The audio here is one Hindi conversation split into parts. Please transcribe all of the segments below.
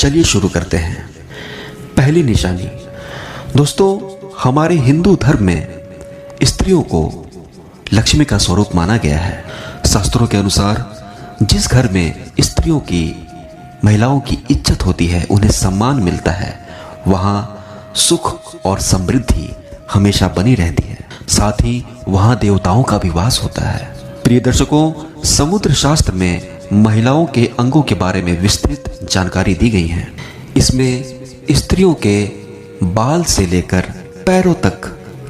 चलिए शुरू करते हैं। पहली निशानी। दोस्तों, हमारे हिंदू धर्म में स्त्रियों को लक्ष्मी का स्वरूप माना गया है। शास्त्रों के अनुसार जिस घर में स्त्रियों की, महिलाओं की इज्जत होती है, उन्हें सम्मान मिलता है, वहां सुख और समृद्धि हमेशा बनी रहती है। साथ ही वहां देवताओं का भी वास होता है। प्रिय दर्शकों, समुद्र शास्त्र में महिलाओं के अंगों के बारे में विस्तृत जानकारी दी गई है। इसमें स्त्रियों के बाल से लेकर पैरों तक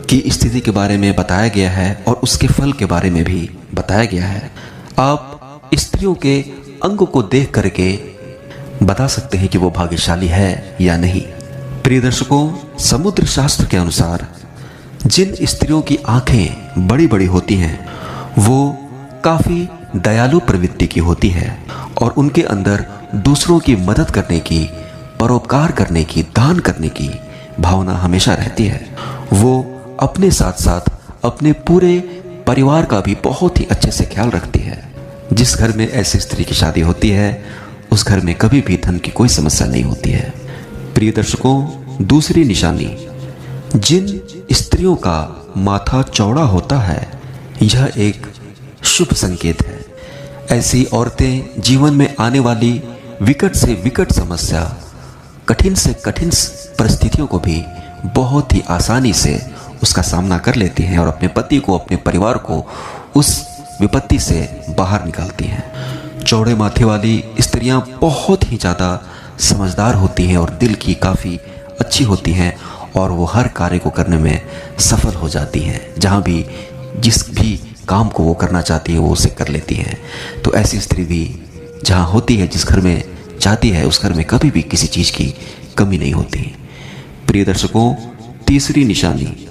की स्थिति के बारे में बताया गया है और उसके फल के बारे में भी बताया गया है। आप स्त्रियों के अंग को देख करके बता सकते हैं कि वो भाग्यशाली है या नहीं। प्रिय दर्शकों, समुद्र शास्त्र के अनुसार जिन स्त्रियों की आंखें बड़ी बड़ी होती हैं वो काफी दयालु प्रवृत्ति की होती है और उनके अंदर दूसरों की मदद करने की, परोपकार करने की, दान करने की भावना हमेशा रहती है। वो अपने साथ साथ अपने पूरे परिवार का भी बहुत ही अच्छे से ख्याल रखती है। जिस घर में ऐसी स्त्री की शादी होती है उस घर में कभी भी धन की कोई समस्या नहीं होती है। प्रिय दर्शकों, दूसरी निशानी। जिन स्त्रियों का माथा चौड़ा होता है यह एक शुभ संकेत है। ऐसी औरतें जीवन में आने वाली विकट से विकट समस्या, कठिन से कठिन परिस्थितियों को भी बहुत ही आसानी से उसका सामना कर लेती हैं और अपने पति को, अपने परिवार को उस विपत्ति से बाहर निकालती हैं। चौड़े माथे वाली स्त्रियां बहुत ही ज़्यादा समझदार होती हैं और दिल की काफ़ी अच्छी होती हैं और वो हर कार्य को करने में सफल हो जाती हैं। जहाँ भी जिस भी काम को वो करना चाहती है वो उसे कर लेती हैं। तो ऐसी स्त्री भी जहाँ होती है, जिस घर में जाती है, उस घर में कभी भी किसी चीज़ की कमी नहीं होती। प्रिय दर्शकों, तीसरी निशानी।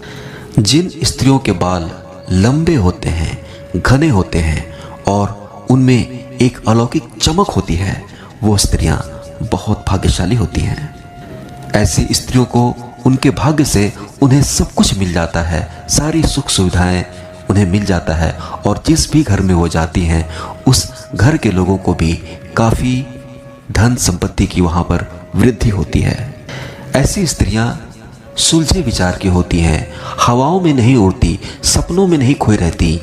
जिन स्त्रियों के बाल लंबे होते हैं, घने होते हैं और उनमें एक अलौकिक चमक होती है, वो स्त्रियां बहुत भाग्यशाली होती हैं। ऐसी स्त्रियों को उनके भाग्य से उन्हें सब कुछ मिल जाता है, सारी सुख सुविधाएं उन्हें मिल जाता है और जिस भी घर में वो जाती हैं उस घर के लोगों को भी काफ़ी धन संपत्ति की वहाँ पर वृद्धि होती है। ऐसी स्त्रियां सुलझे विचार की होती हैं, हवाओं में नहीं उड़ती, सपनों में नहीं खोई रहती।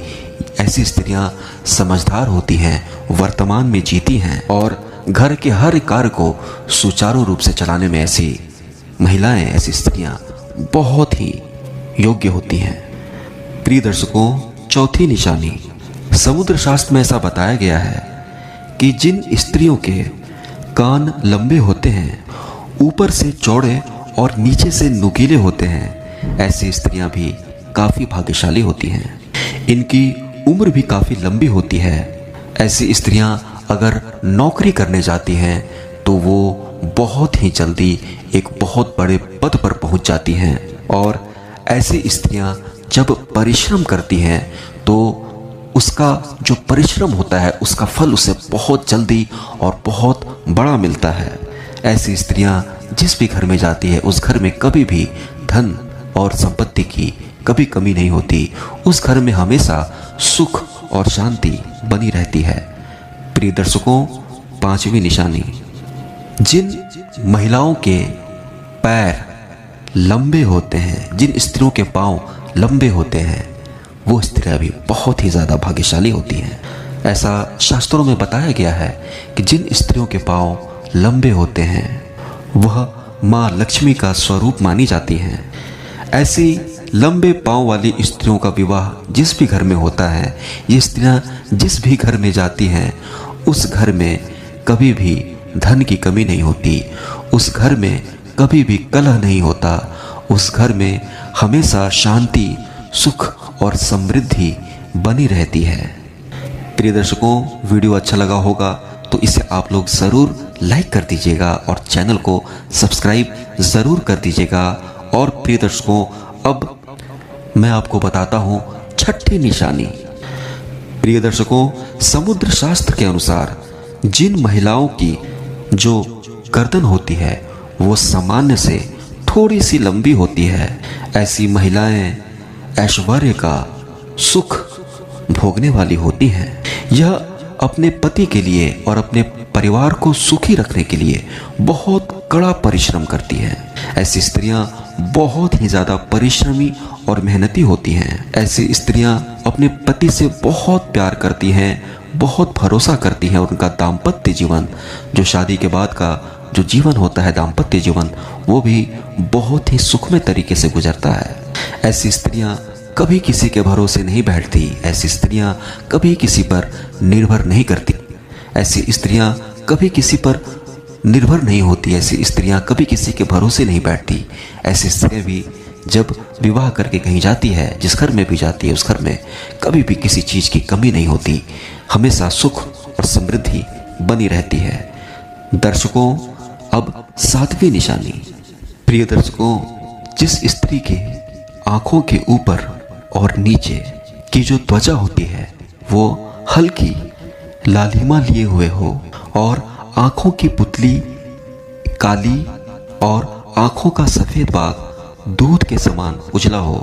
ऐसी स्त्रियां समझदार होती हैं, वर्तमान में जीती हैं और घर के हर कार्य को सुचारू रूप से चलाने में ऐसी महिलाएं, ऐसी स्त्रियां बहुत ही योग्य होती हैं। प्रिय दर्शकों, चौथी निशानी। समुद्र शास्त्र में ऐसा बताया गया है कि जिन स्त्रियों के कान लंबे होते हैं, ऊपर से चौड़े और नीचे से नुकीले होते हैं, ऐसी स्त्रियां भी काफ़ी भाग्यशाली होती हैं। इनकी उम्र भी काफ़ी लंबी होती है। ऐसी स्त्रियां अगर नौकरी करने जाती हैं तो वो बहुत ही जल्दी एक बहुत बड़े पद पर पहुंच जाती हैं और ऐसी स्त्रियां जब परिश्रम करती हैं तो उसका जो परिश्रम होता है उसका फल उसे बहुत जल्दी और बहुत बड़ा मिलता है। ऐसी स्त्रियां जिस भी घर में जाती है उस घर में कभी भी धन और संपत्ति की कभी कमी नहीं होती। उस घर में हमेशा सुख और शांति बनी रहती है। प्रिय दर्शकों, पांचवी निशानी। जिन महिलाओं के पैर लंबे होते हैं, जिन स्त्रियों के पांव लंबे होते हैं, वो स्त्रियां भी बहुत ही ज़्यादा भाग्यशाली होती हैं। ऐसा शास्त्रों में बताया गया है कि जिन स्त्रियों के पांव लंबे होते हैं वह माँ लक्ष्मी का स्वरूप मानी जाती हैं। ऐसी लंबे पांव वाली स्त्रियों का विवाह जिस भी घर में होता है, ये स्त्रियां जिस भी घर में जाती हैं उस घर में कभी भी धन की कमी नहीं होती, उस घर में कभी भी कलह नहीं होता, उस घर में हमेशा शांति, सुख और समृद्धि बनी रहती है। प्रिय दर्शकों, वीडियो अच्छा लगा होगा तो इसे आप लोग ज़रूर लाइक कर दीजिएगा और चैनल को सब्सक्राइब ज़रूर कर दीजिएगा। और प्रिय दर्शकों, अब मैं आपको बताता हूँ छठी निशानी। प्रिय दर्शकों, समुद्र शास्त्र के अनुसार जिन महिलाओं की जो गर्दन होती है वो सामान्य से थोड़ी सी लंबी होती है, ऐसी महिलाएं ऐश्वर्य का सुख भोगने वाली होती हैं। यह अपने पति के लिए और अपने परिवार को सुखी रखने के लिए बहुत कड़ा परिश्रम करती हैं। ऐसी स्त्रियां बहुत ही ज्यादा परिश्रमी और मेहनती होती हैं। ऐसी स्त्रियां अपने पति से बहुत प्यार करती हैं, बहुत भरोसा करती हैं। उनका दाम्पत्य जीवन, जो शादी के बाद का जो जीवन होता है, दाम्पत्य जीवन, वो भी बहुत ही सुखमय तरीके से गुजरता है। ऐसी स्त्रियां कभी किसी के भरोसे नहीं बैठती। ऐसी स्त्रियां कभी किसी पर निर्भर नहीं करती। ऐसी स्त्रियां कभी किसी पर निर्भर नहीं होती। ऐसी स्त्रियां कभी किसी के भरोसे नहीं बैठती। ऐसी स्त्रियां भी जब विवाह करके कहीं जाती है, जिस घर में भी जाती है, उस घर में कभी भी किसी चीज़ की कमी नहीं होती। हमेशा सुख और समृद्धि बनी रहती है। दर्शकों, अब 7वीं निशानी। प्रिय दर्शकों, जिस स्त्री के आंखों के ऊपर और नीचे की जो त्वचा होती है वो हल्की लालिमा लिए हुए हो और आंखों की पुतली काली और आंखों का सफेद भाग दूध के समान उजला हो,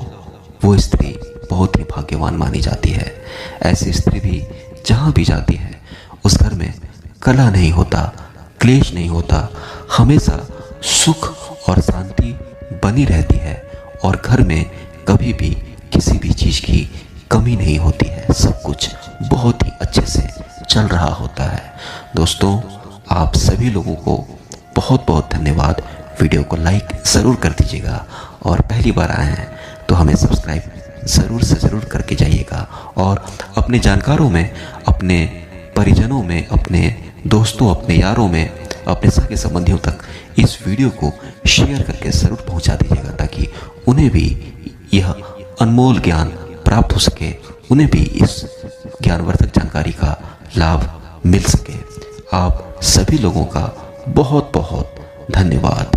वो स्त्री बहुत ही भाग्यवान मानी जाती है। ऐसी स्त्री भी जहां भी जाती है उस घर में कलह नहीं होता, क्लेश नहीं होता, हमेशा सुख और शांति बनी रहती है और घर में कभी भी किसी भी चीज़ की कमी नहीं होती है। सब कुछ बहुत ही अच्छे से चल रहा होता है। दोस्तों, आप सभी लोगों को बहुत बहुत धन्यवाद। वीडियो को लाइक ज़रूर कर दीजिएगा और पहली बार आए हैं तो हमें सब्सक्राइब ज़रूर से ज़रूर करके जाइएगा और अपने जानकारों में, अपने परिजनों में, अपने दोस्तों, अपने यारों में, अपने सगे संबंधियों तक इस वीडियो को शेयर करके ज़रूर पहुंचा दीजिएगा ताकि उन्हें भी यह अनमोल ज्ञान प्राप्त हो सके, उन्हें भी इस ज्ञानवर्धक जानकारी का लाभ मिल सके। आप सभी लोगों का बहुत बहुत धन्यवाद।